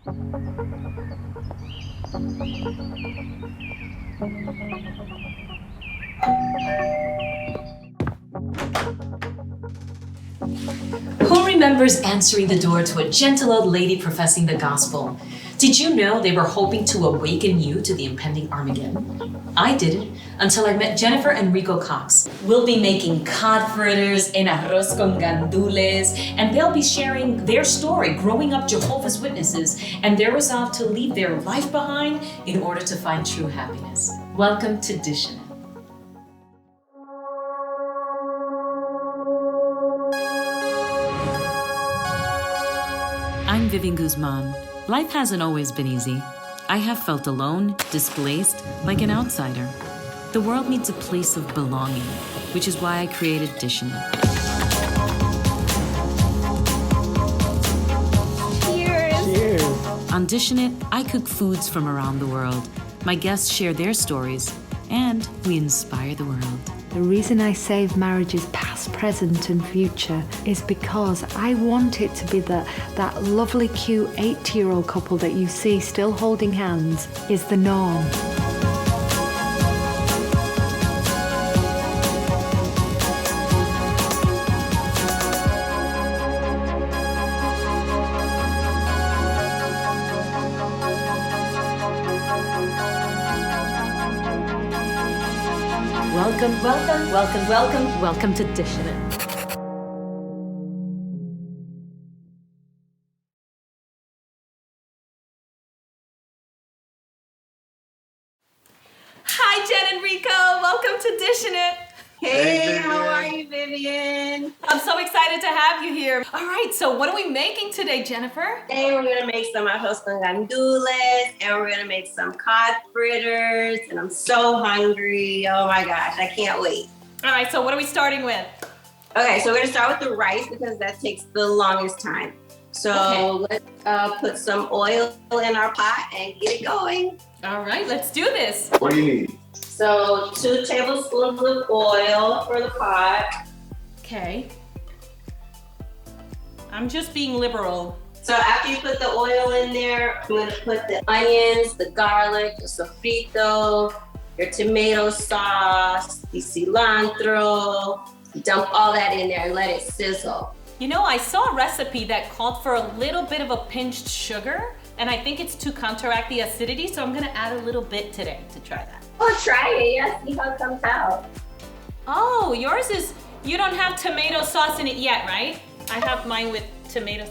Who remembers answering the door to a gentle old lady professing the gospel? Did you know they were hoping to awaken you to the impending Armageddon? I didn't until I met Jennifer and Rico Cox. We'll be making cod fritters and arroz con gandules, and they'll be sharing their story growing up Jehovah's Witnesses and their resolve to leave their life behind in order to find true happiness. Welcome to Dishin. I'm Vivian Guzman. Life hasn't always been easy. I have felt alone, displaced, like an outsider. The world needs a place of belonging, which is why I created Dishin. Cheers! Cheers! On Dishin It, I cook foods from around the world. My guests share their stories, and we inspire the world. The reason I save marriages past, present and future is because I want it to be that lovely cute 80-year-old couple that you see still holding hands is the norm. Welcome to Dishin It. Hi, Jen and Rico. Welcome to Dishin It. Hey, how are you, Vivian? I'm so excited to have you here. All right, so what are we making today, Jennifer? Today we're gonna make some arroz con gandules, and we're gonna make some cod fritters, and I'm so hungry. Oh my gosh, I can't wait. All right, so what are we starting with? Okay, so we're gonna start with the rice because that takes the longest time. So let's put some oil in our pot and get it going. All right, let's do this. What do you need? So 2 tablespoons of oil for the pot. Okay. I'm just being liberal. So after you put the oil in there, I'm gonna put the onions, the garlic, the sofrito, your tomato sauce, the cilantro. Dump all that in there and let it sizzle. You know, I saw a recipe that called for a little bit of a pinched sugar, and I think it's to counteract the acidity, so I'm gonna add a little bit today to try that. Oh, try it, yeah, see how it comes out. Oh, yours is, you don't have tomato sauce in it yet, right? I have mine with tomatoes.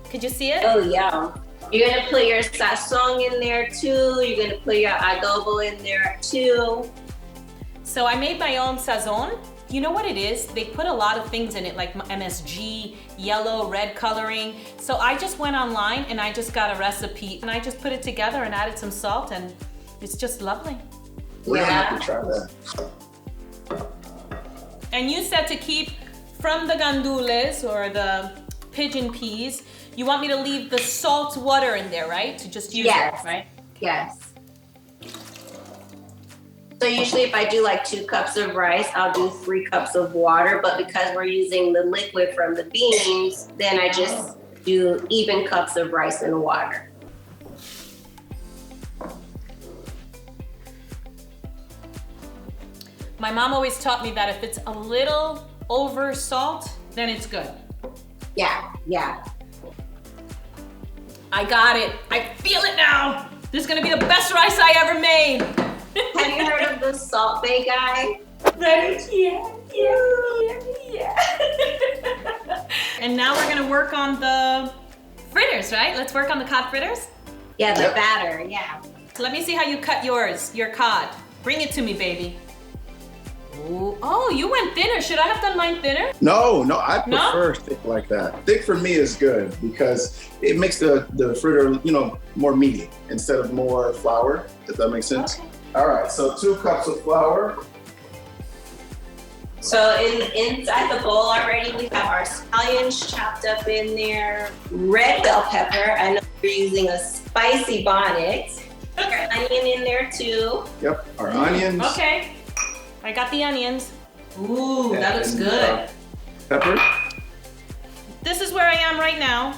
Could you see it? Oh, yeah. You're gonna put your sazon in there too. You're gonna put your adobo in there too. So I made my own sazon. You know what it is? They put a lot of things in it, like MSG, yellow, red coloring. So I just went online and I just got a recipe and I just put it together and added some salt and it's just lovely. We're gonna have to try that. And you said to keep from the gandules or the pigeon peas, you want me to leave the salt water in there, right? To just use it, right? Yes. So usually if I do like 2 cups of rice, I'll do 3 cups of water, but because we're using the liquid from the beans, then I just do even cups of rice and water. My mom always taught me that if it's a little over salt, then it's good. Yeah, yeah. I got it. I feel it now. This is gonna be the best rice I ever made. Have you heard of the Salt Bay guy? Right? Yeah. And now we're gonna work on the fritters, right? Let's work on the cod fritters. Yeah, the batter, yeah. So let me see how you cut yours, your cod. Bring it to me, baby. Ooh. Oh, you went thinner. Should I have done mine thinner? No, I prefer thick like that. Thick for me is good because it makes the fritter, more meaty instead of more flour, if that makes sense. Okay. All right, so 2 cups of flour. So inside the bowl already, we have our scallions chopped up in there, red bell pepper. I know we're using a spicy bonnet. Your onion in there too. Yep, our onions. Okay. I got the onions. Ooh, that looks good. Pepper. This is where I am right now.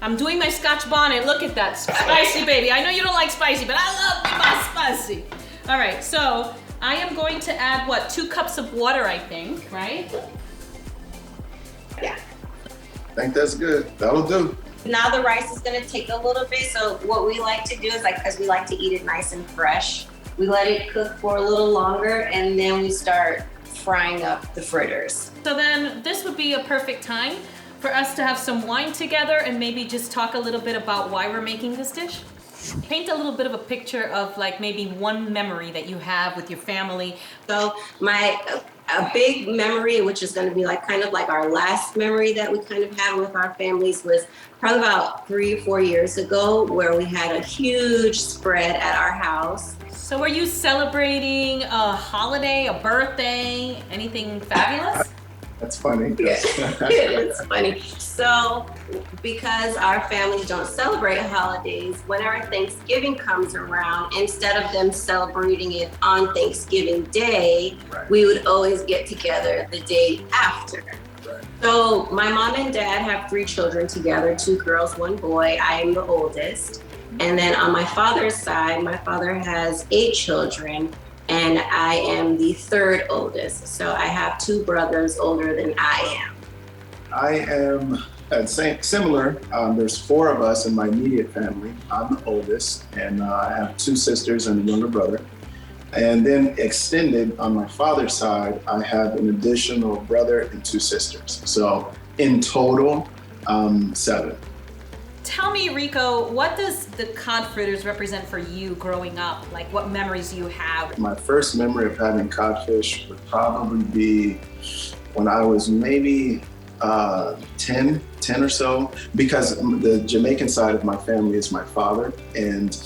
I'm doing my Scotch bonnet. Look at that, spicy baby. I know you don't like spicy, but I love my spicy. All right, so I am going to add, what, 2 cups of water, I think, right? Yeah. I think that's good. That'll do. Now the rice is gonna take a little bit. So what we like to do is because we like to eat it nice and fresh, we let it cook for a little longer and then we start frying up the fritters. So then this would be a perfect time for us to have some wine together and maybe just talk a little bit about why we're making this dish. Paint a little bit of a picture of like maybe one memory that you have with your family. So a big memory, which is going to be like kind of like our last memory that we kind of had with our families, was probably about 3 or 4 years ago, where we had a huge spread at our house. So are you celebrating a holiday, a birthday, anything fabulous? That's funny. Yeah, it's funny. So because our families don't celebrate holidays, whenever Thanksgiving comes around, instead of them celebrating it on Thanksgiving Day, we would always get together the day after. So my mom and dad have 3 children together, 2 girls, 1 boy. I am the oldest. And then on my father's side, my father has 8 children. And I am the 3rd oldest. So I have 2 brothers older than I am. I am similar. There's 4 of us in my immediate family. I'm the oldest, and I have 2 sisters and a younger brother. And then extended on my father's side, I have an additional brother and 2 sisters. So in total, 7. Tell me, Rico, what does the cod fritters represent for you growing up? Like, what memories do you have? My first memory of having codfish would probably be when I was maybe 10 or so, because the Jamaican side of my family is my father, and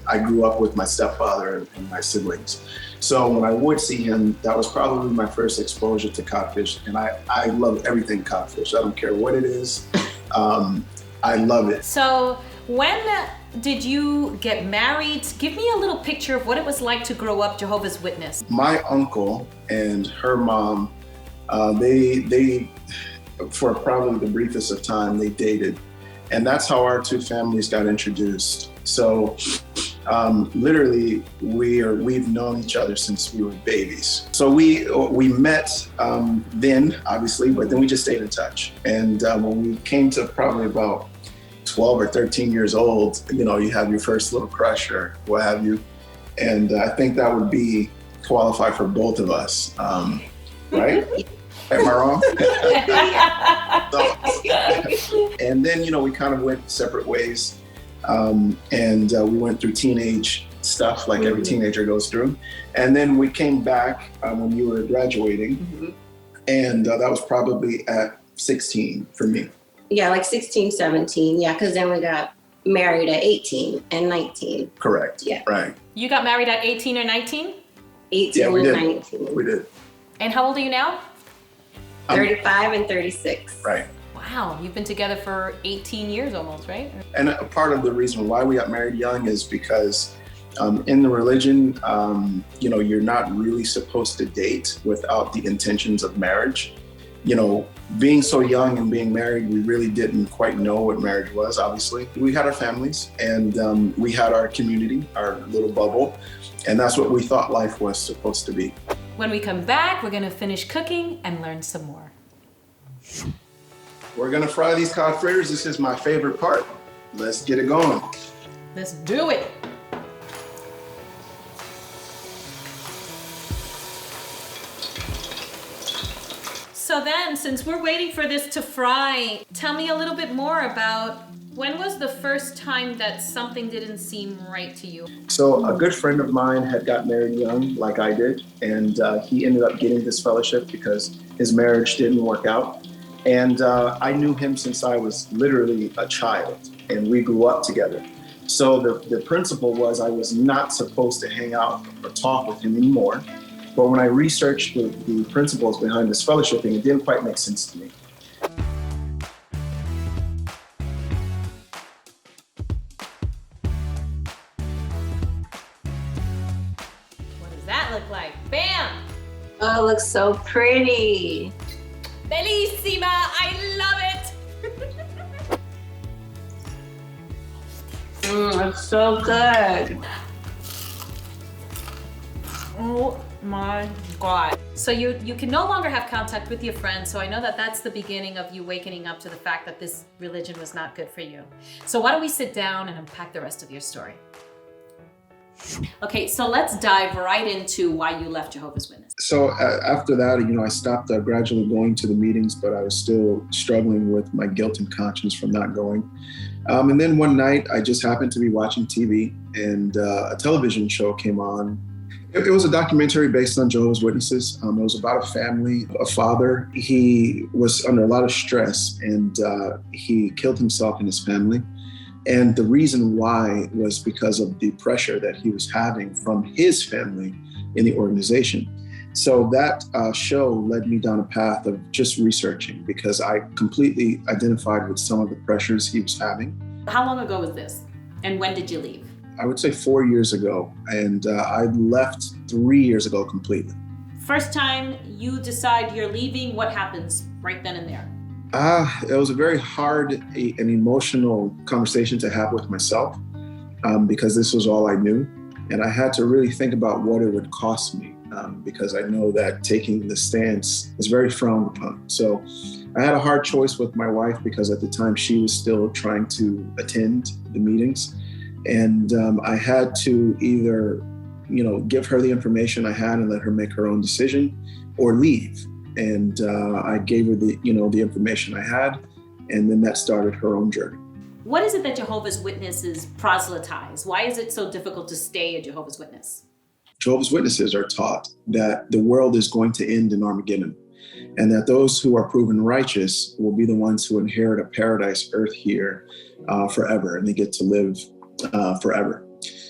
I grew up with my stepfather and my siblings. So when I would see him, that was probably my first exposure to codfish, and I love everything codfish. I don't care what it is. I love it. So when did you get married? Give me a little picture of what it was like to grow up Jehovah's Witness. My uncle and her mom, they for probably the briefest of time, they dated. And that's how our 2 families got introduced. So literally, we've known each other since we were babies. So we met then, obviously, but then we just stayed in touch. And when we came to probably about 12 or 13 years old, you have your first little crush or what have you. And I think that would qualify for both of us, right? Am I wrong? And then, we kind of went separate ways. And we went through teenage stuff like every teenager goes through. And then we came back when you were graduating. And that was probably at 16 for me. Yeah, like 16, 17. Yeah, because then we got married at 18 and 19. Correct. Yeah. Right. You got married at 18 or 19? 18 yeah, we and did. 19. We did. And how old are you now? 35 and 36. Right. Wow, you've been together for 18 years almost, right? And a part of the reason why we got married young is because in the religion, you're not really supposed to date without the intentions of marriage. Being so young and being married, we really didn't quite know what marriage was, obviously. We had our families and we had our community, our little bubble, and that's what we thought life was supposed to be. When we come back, we're gonna finish cooking and learn some more. We're gonna fry these cod fritters. This is my favorite part. Let's get it going. Let's do it. So then, since we're waiting for this to fry, tell me a little bit more about when was the first time that something didn't seem right to you? So a good friend of mine had got married young, like I did, and he ended up getting this fellowship because his marriage didn't work out. And I knew him since I was literally a child, and we grew up together. So the principle was I was not supposed to hang out or talk with him anymore. But when I researched the principles behind this fellowshipping, it didn't quite make sense to me. What does that look like? Bam! Oh, it looks so pretty. Bellissima! I love it! It's so good. Oh my God. So you can no longer have contact with your friends. So I know that that's the beginning of you waking up to the fact that this religion was not good for you. So why don't we sit down and unpack the rest of your story? Okay, so let's dive right into why you left Jehovah's Witness. So after that, I stopped gradually going to the meetings, but I was still struggling with my guilt and conscience from not going. And then one night I just happened to be watching TV and a television show came on. It was a documentary based on Jehovah's Witnesses. It was about a family, a father. He was under a lot of stress and he killed himself and his family. And the reason why was because of the pressure that he was having from his family in the organization. So that show led me down a path of just researching because I completely identified with some of the pressures he was having. How long ago was this? And when did you leave? I would say 4 years ago, and I left 3 years ago completely. First time you decide you're leaving, what happens right then and there? It was a very hard and emotional conversation to have with myself because this was all I knew. And I had to really think about what it would cost me because I know that taking the stance is very frowned upon. So I had a hard choice with my wife because at the time she was still trying to attend the meetings. And I had to either, give her the information I had and let her make her own decision or leave. And I gave her the information I had, and then that started her own journey. What is it that Jehovah's Witnesses proselytize? Why is it so difficult to stay a Jehovah's Witness? Jehovah's Witnesses are taught that the world is going to end in Armageddon, and that those who are proven righteous will be the ones who inherit a paradise earth here forever, and they get to live forever.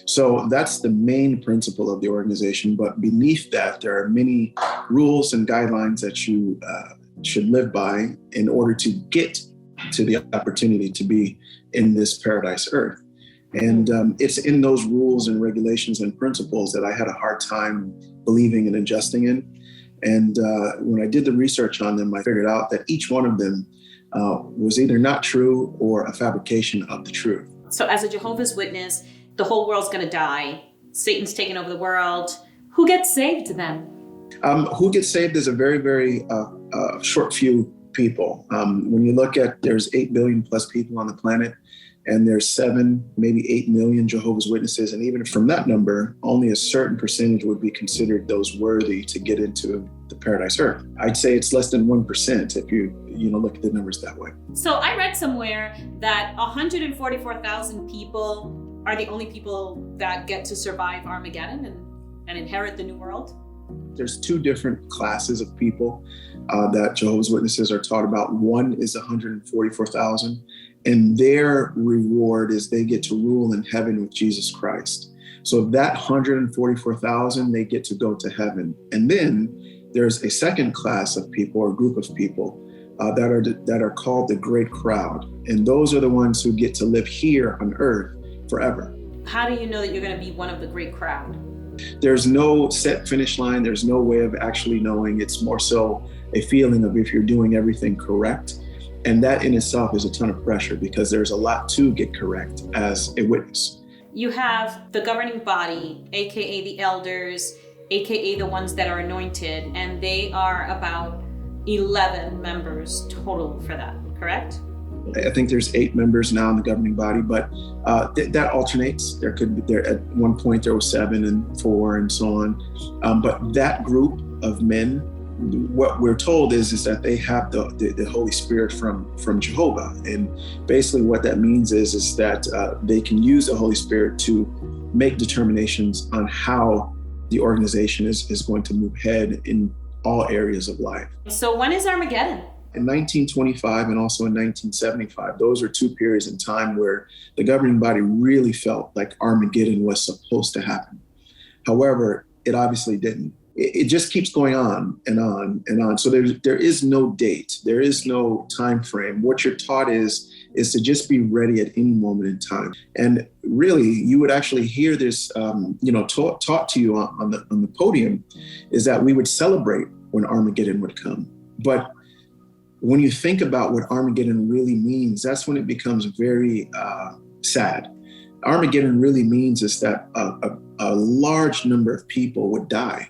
So that's the main principle of the organization. But beneath that, there are many rules and guidelines that you should live by in order to get to the opportunity to be in this paradise earth. And it's in those rules and regulations and principles that I had a hard time believing and adjusting in. And when I did the research on them, I figured out that each one of them was either not true or a fabrication of the truth. So as a Jehovah's Witness, the whole world's gonna die. Satan's taking over the world. Who gets saved then? Who gets saved is a very, very short few people. When you look at, there's 8 billion plus people on the planet, and there's 7, maybe 8 million Jehovah's Witnesses. And even from that number, only a certain percentage would be considered those worthy to get into the paradise earth. I'd say it's less than 1% if you look at the numbers that way. So I read somewhere that 144,000 people are the only people that get to survive Armageddon and inherit the new world. There's 2 different classes of people that Jehovah's Witnesses are taught about. One is 144,000, and their reward is they get to rule in heaven with Jesus Christ. So that 144,000, they get to go to heaven. And then there's a second class of people or group of people that are called the great crowd. And those are the ones who get to live here on earth forever. How do you know that you're going to be one of the great crowd? There's no set finish line. There's no way of actually knowing. It's more so a feeling of if you're doing everything correct. And that in itself is a ton of pressure because there's a lot to get correct as a witness. You have the governing body, AKA the elders, AKA the ones that are anointed, and they are about 11 members total for that, correct? I think there's 8 members now in the governing body, but that alternates. There at one point there was 7 and 4 and so on. But that group of men, what we're told is that they have the Holy Spirit from Jehovah. And basically what that means is that they can use the Holy Spirit to make determinations on how the organization is going to move ahead in all areas of life. So when is Armageddon? In 1925 and also in 1975, those are 2 periods in time where the governing body really felt like Armageddon was supposed to happen. However, it obviously didn't. It just keeps going on and on and on. So there is no date. There is no time frame. What you're taught is to just be ready at any moment in time. And really, you would actually hear this, taught to you on the podium, is that we would celebrate when Armageddon would come. But when you think about what Armageddon really means, that's when it becomes very sad, Armageddon really means is that a large number of people would die.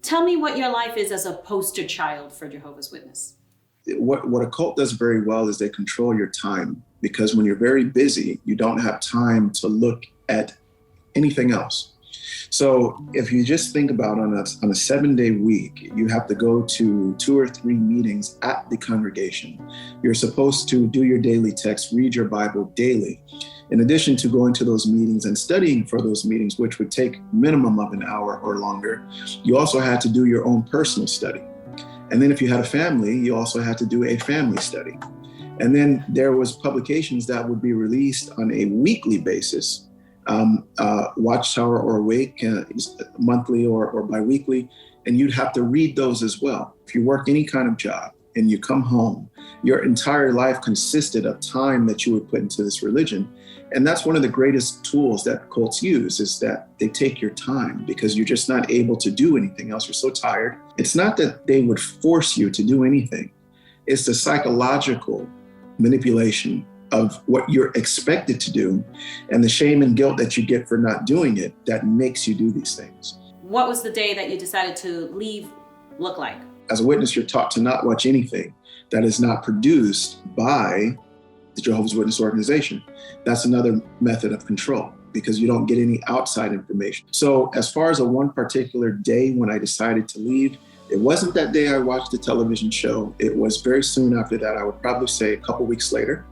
Tell me what your life is as a poster child for Jehovah's Witness. What a cult does very well is they control your time, because when you're very busy, you don't have time to look at anything else. So if you just think about on a 7-day week, you have to go to 2 or 3 meetings at the congregation. You're supposed to do your daily text, read your Bible daily. In addition to going to those meetings and studying for those meetings, which would take minimum of an hour or longer, you also had to do your own personal study. And then if you had a family, you also had to do a family study. And then there was publications that would be released on a weekly basis, Watchtower or Awake, monthly or biweekly, and you'd have to read those as well. If you work any kind of job and you come home, your entire life consisted of time that you would put into this religion. And that's one of the greatest tools that cults use, is that they take your time, because you're just not able to do anything else. You're so tired. It's not that they would force you to do anything. It's the psychological manipulation of what you're expected to do and the shame and guilt that you get for not doing it that makes you do these things. What was the day that you decided to leave look like? As a witness, you're taught to not watch anything that is not produced by the Jehovah's Witness organization. That's another method of control, because you don't get any outside information. So as far as a one particular day when I decided to leave, it wasn't that day I watched the television show. It was very soon after that. I would probably say a couple weeks later.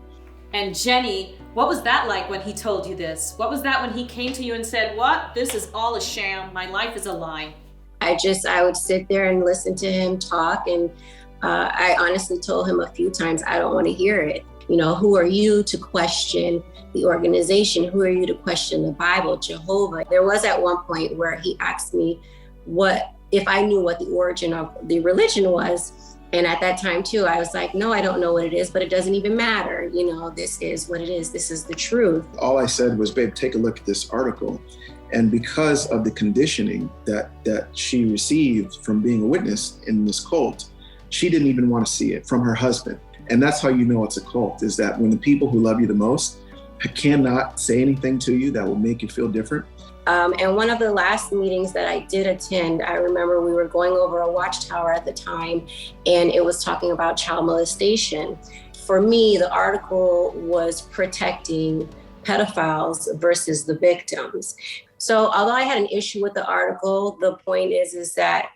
And Jenny, what was that like when he told you this? What was that when he came to you and said, what? This is all a sham. My life is a lie. I would sit there and listen to him talk. And I honestly told him a few times, I don't want to hear it. You know, who are you to question the organization? Who are you to question the Bible, Jehovah? There was at one point where he asked me if I knew what the origin of the religion was. And at that time too, I was like, no, I don't know what it is, but it doesn't even matter. You know, this is what it is. This is the truth. All I said was, babe, take a look at this article. And because of the conditioning that she received from being a witness in this cult, she didn't even want to see it from her husband. And that's how you know it's a cult, is that when the people who love you the most cannot say anything to you that will make you feel different. And one of the last meetings that I did attend, I remember we were going over a Watchtower at the time, and it was talking about child molestation. For me, the article was protecting pedophiles versus the victims. So although I had an issue with the article, the point is that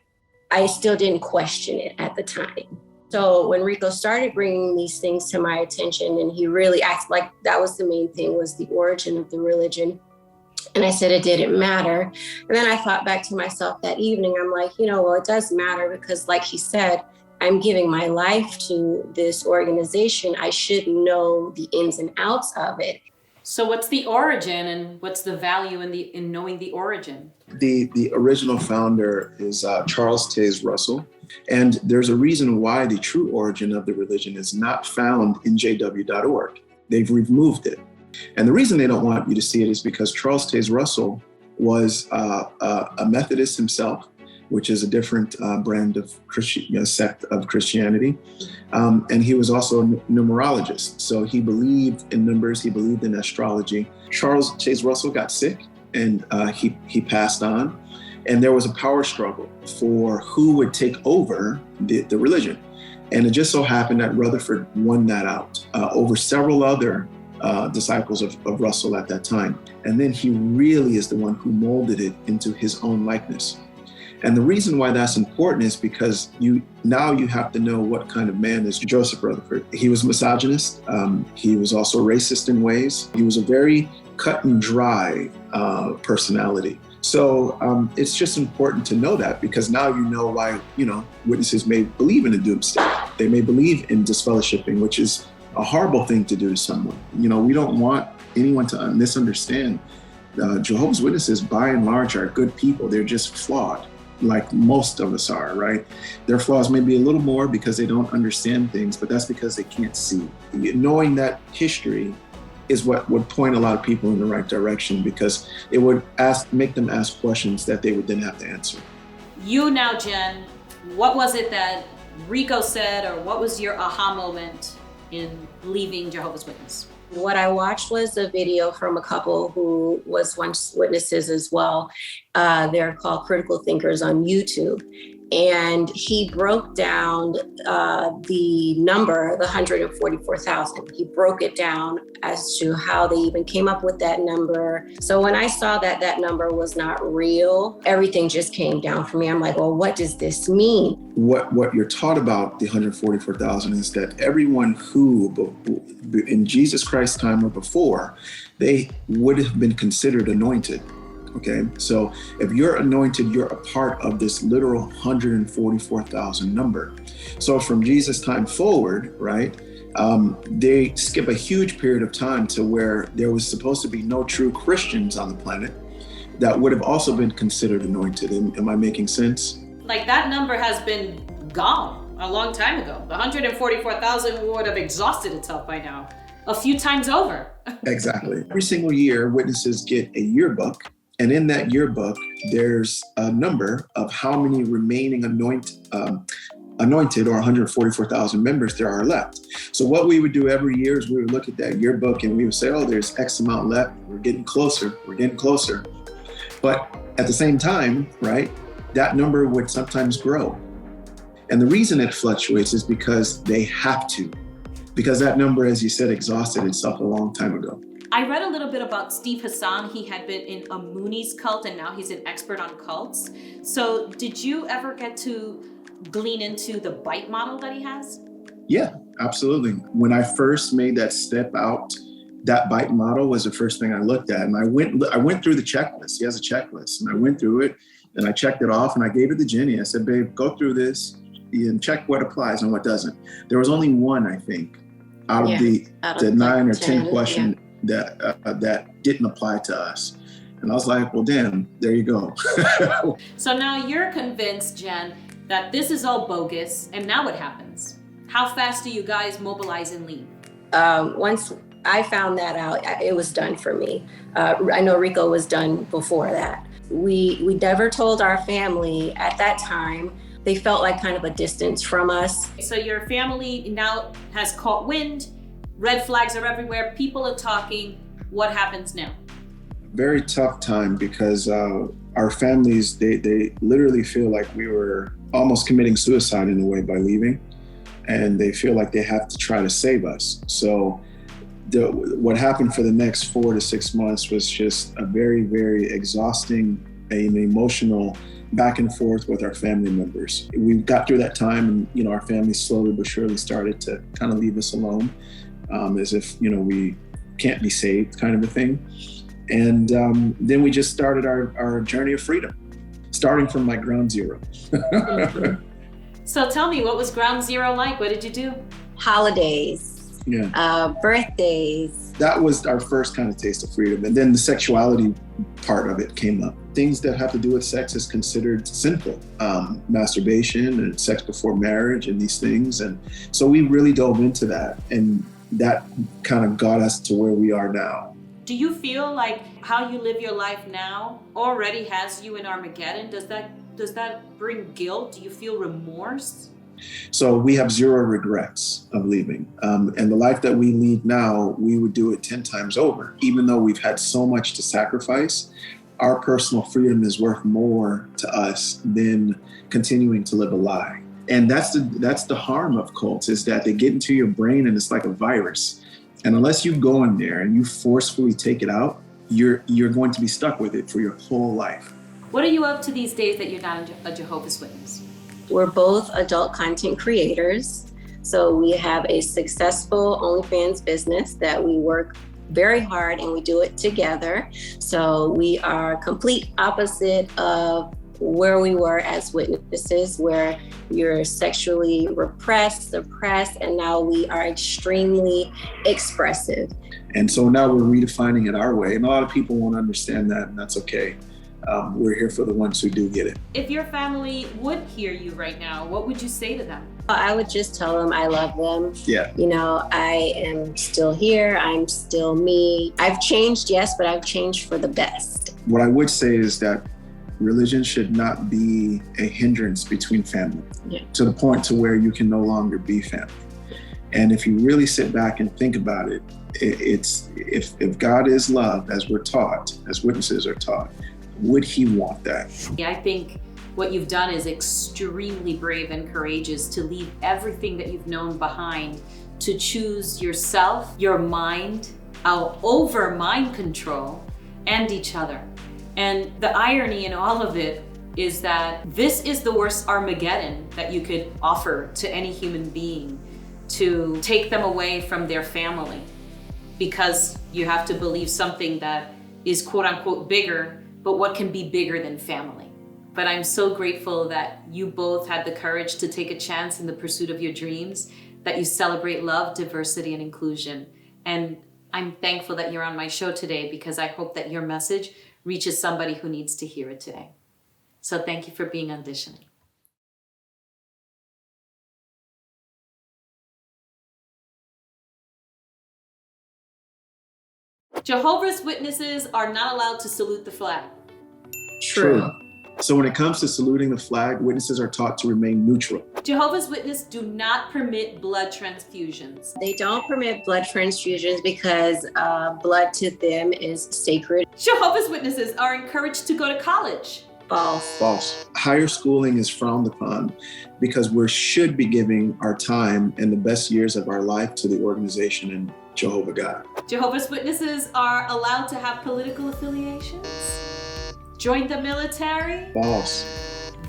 I still didn't question it at the time. So when Rico started bringing these things to my attention, and he really acted like that was the main thing, was the origin of the religion. And I said it didn't matter. And then I thought back to myself that evening. I'm like, well, it does matter, because like he said, I'm giving my life to this organization. I should know the ins and outs of it. So what's the origin, and what's the value in knowing the origin? The original founder is Charles Taze Russell. And there's a reason why the true origin of the religion is not found in jw.org. They've removed it. And the reason they don't want you to see it is because Charles Taze Russell was a Methodist himself, which is a different brand of sect of Christianity. And he was also a numerologist. So he believed in numbers, he believed in astrology. Charles Taze Russell got sick, and he passed on. And there was a power struggle for who would take over the religion. And it just so happened that Rutherford won that out over several other disciples of Russell at that time. And then he really is the one who molded it into his own likeness. And the reason why that's important is because you have to know what kind of man is Joseph Rutherford. He was misogynist. He was also racist in ways. He was a very cut and dry personality. So it's just important to know that, because now you know why, witnesses may believe in a doomsday. They may believe in disfellowshipping, which is a horrible thing to do to someone. We don't want anyone to misunderstand. Jehovah's Witnesses, by and large, are good people. They're just flawed, like most of us are, right? Their flaws may be a little more because they don't understand things, but that's because they can't see. Knowing that history is what would point a lot of people in the right direction, because it would make them ask questions that they would then have to answer. You now, Jen, what was it that Rico said, or what was your aha moment in leaving Jehovah's Witness? What I watched was a video from a couple who was once witnesses as well. They're called Critical Thinkers on YouTube. And he broke down the number, the 144,000. He broke it down as to how they even came up with that number. So when I saw that that number was not real, everything just came down for me. I'm like, well, what does this mean? What you're taught about the 144,000 is that everyone who, in Jesus Christ's time or before, they would have been considered anointed. Okay, so if you're anointed, you're a part of this literal 144,000 number. So from Jesus' time forward, right, they skip a huge period of time to where there was supposed to be no true Christians on the planet that would have also been considered anointed. Am I making sense? Like that number has been gone a long time ago. The 144,000 would have exhausted itself by now, a few times over. Exactly. Every single year, witnesses get a yearbook. And in that yearbook, there's a number of how many remaining anointed or 144,000 members there are left. So what we would do every year is we would look at that yearbook and we would say, oh, there's X amount left. We're getting closer. But at the same time, right, that number would sometimes grow. And the reason it fluctuates is because they have to. Because that number, as you said, exhausted itself a long time ago. I read a little bit about Steve Hassan. He had been in a Moonies cult and now he's an expert on cults. So did you ever get to glean into the bite model that he has? Yeah, absolutely. When I first made that step out, that bite model was the first thing I looked at. And I went through the checklist. He has a checklist and I went through it and I checked it off and I gave it to Jenny. I said, babe, go through this and check what applies and what doesn't. There was only one, I think, out of the 9 or 10 questions. That didn't apply to us. And I was like, well, damn, there you go. So now you're convinced, Jen, that this is all bogus. And now what happens? How fast do you guys mobilize and leave? Once I found that out, it was done for me. I know Rico was done before that. We never told our family at that time. They felt like kind of a distance from us. So your family now has caught wind. Red flags are everywhere. People are talking. What happens now? Very tough time because our families, they literally feel like we were almost committing suicide in a way by leaving. And they feel like they have to try to save us. So what happened for the next 4 to 6 months was just a very, very exhausting and emotional back and forth with our family members. We got through that time and, our family slowly but surely started to kind of leave us alone. As if, we can't be saved kind of a thing. And then we just started our journey of freedom, starting from like ground zero. So tell me, what was ground zero like? What did you do? Holidays, birthdays. That was our first kind of taste of freedom. And then the sexuality part of it came up. Things that have to do with sex is considered sinful. Masturbation and sex before marriage and these things. And so we really dove into that. And that kind of got us to where we are now. Do you feel like how you live your life now already has you in Armageddon? Does that bring guilt? Do you feel remorse? So we have zero regrets of leaving. And the life that we lead now, we would do it 10 times over. Even though we've had so much to sacrifice, our personal freedom is worth more to us than continuing to live a lie. And that's the harm of cults, is that they get into your brain and it's like a virus. And unless you go in there and you forcefully take it out, you're going to be stuck with it for your whole life. What are you up to these days that you're not a Jehovah's Witness? We're both adult content creators. So we have a successful OnlyFans business that we work very hard and we do it together. So we are complete opposite of where we were as witnesses, where you're sexually repressed, suppressed, and now we are extremely expressive. And so now we're redefining it our way. And a lot of people won't understand that, and that's okay. We're here for the ones who do get it. If your family would hear you right now, what would you say to them? I would just tell them I love them. Yeah. I am still here. I'm still me. I've changed, yes, but I've changed for the best. What I would say is that religion should not be a hindrance between family, to the point to where you can no longer be family. And if you really sit back and think about it, it's if God is love, as we're taught, as witnesses are taught, would he want that? Yeah, I think what you've done is extremely brave and courageous to leave everything that you've known behind to choose yourself, your mind, over mind control, and each other. And the irony in all of it is that this is the worst Armageddon that you could offer to any human being, to take them away from their family, because you have to believe something that is quote unquote bigger, but what can be bigger than family? But I'm so grateful that you both had the courage to take a chance in the pursuit of your dreams, that you celebrate love, diversity, and inclusion. And I'm thankful that you're on my show today, because I hope that your message reaches somebody who needs to hear it today. So thank you for being on Dishin. Jehovah's Witnesses are not allowed to salute the flag. True. So when it comes to saluting the flag, witnesses are taught to remain neutral. Jehovah's Witnesses do not permit blood transfusions. They don't permit blood transfusions because blood to them is sacred. Jehovah's Witnesses are encouraged to go to college. False. False. Higher schooling is frowned upon because we should be giving our time and the best years of our life to the organization and Jehovah God. Jehovah's Witnesses are allowed to have political affiliations. Join the military. False.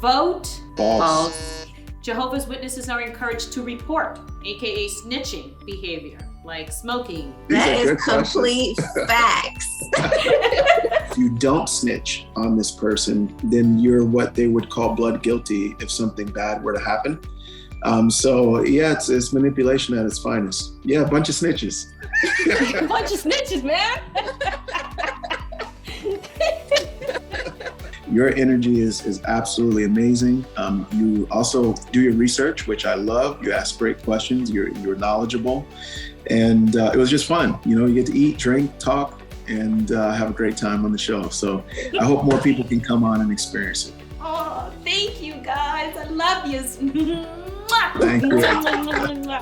Vote. False. Jehovah's Witnesses are encouraged to report, aka snitching behavior, like smoking. That is complete facts. If you don't snitch on this person, then you're what they would call blood guilty if something bad were to happen. So yeah, it's manipulation at its finest. Yeah, a bunch of snitches. A bunch of snitches, man. Your energy is absolutely amazing. You also do your research, which I love. You ask great questions. You're knowledgeable, and it was just fun. You know, you get to eat, drink, talk, and have a great time on the show. So I hope more people can come on and experience it. Oh, thank you guys. I love you. Thank you.